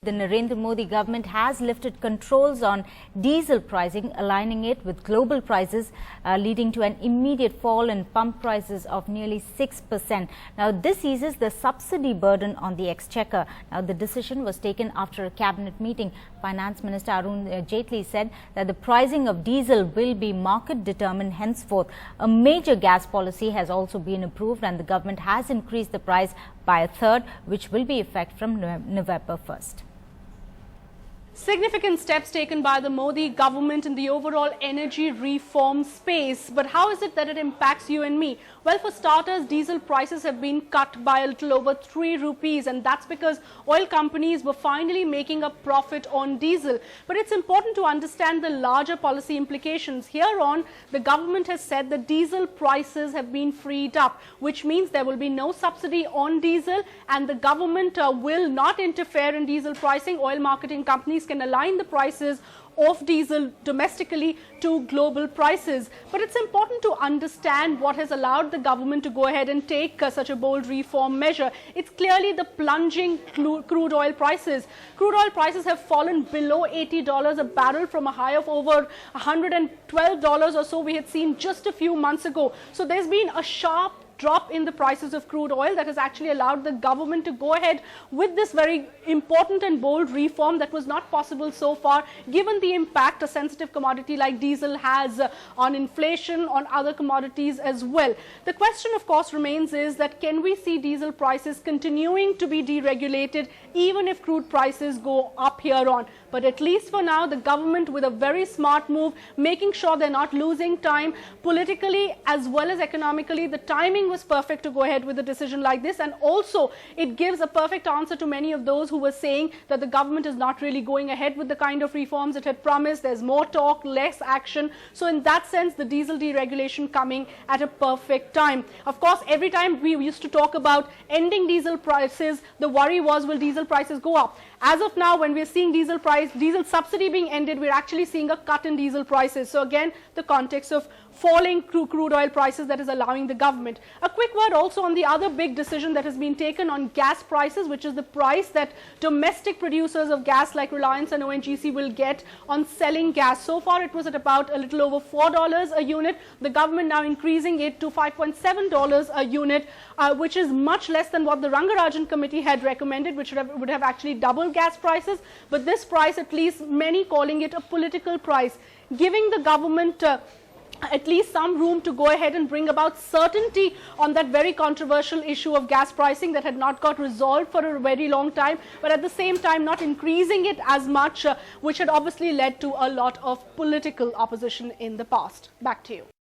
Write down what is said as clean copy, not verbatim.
the Narendra Modi government has lifted controls on diesel pricing, aligning it with global prices, leading to an immediate fall in pump prices of nearly 6%. Now, this eases the subsidy burden on the exchequer. Now, the decision was taken after a cabinet meeting. Finance Minister Arun Jaitley said that the pricing of diesel will be market determined henceforth. A major gas policy has also been approved, and the government has increased the price by a third, which will be effective from November 1st. Significant steps taken by the Modi government in the overall energy reform space. But how is it that it impacts you and me? Well, for starters, diesel prices have been cut by a little over 3 rupees, and that's because oil companies were finally making a profit on diesel. But it's important to understand the larger policy implications. Here on, the government has said that diesel prices have been freed up, which means there will be no subsidy on diesel, and the government will not interfere in diesel pricing. Oil marketing companies can align the prices of diesel domestically to global prices. But it's important to understand what has allowed the government to go ahead and take such a bold reform measure. It's clearly the plunging crude oil prices. Crude oil prices have fallen below $80 a barrel from a high of over $112 or so we had seen just a few months ago. So there's been a sharp drop in the prices of crude oil that has actually allowed the government to go ahead with this very important and bold reform that was not possible so far, given the impact a sensitive commodity like diesel has on inflation, on other commodities as well. The question, of course, remains is that can we see diesel prices continuing to be deregulated even if crude prices go up here on? But at least for now, the government, with a very smart move, making sure they're not losing time politically as well as economically. The timing was perfect to go ahead with a decision like this, and also it gives a perfect answer to many of those who were saying that the government is not really going ahead with the kind of reforms it had promised. There's more talk, less action. So in that sense, the diesel deregulation coming at a perfect time. Of course, every time we used to talk about ending diesel prices, the worry was, will diesel prices go up? As of now, when we're seeing diesel subsidy being ended, we're actually seeing a cut in diesel prices. So again, the context of falling crude oil prices that is allowing the government. A quick word also on the other big decision that has been taken on gas prices, which is the price that domestic producers of gas like Reliance and ONGC will get on selling gas. So far, it was at about a little over $4 a unit. The government now increasing it to $5.7 a unit, which is much less than what the Rangarajan committee had recommended, which would have actually doubled gas prices. But this price, at least many calling it a political price, giving the government at least some room to go ahead and bring about certainty on that very controversial issue of gas pricing that had not got resolved for a very long time, but at the same time not increasing it as much, which had obviously led to a lot of political opposition in the past. Back to you.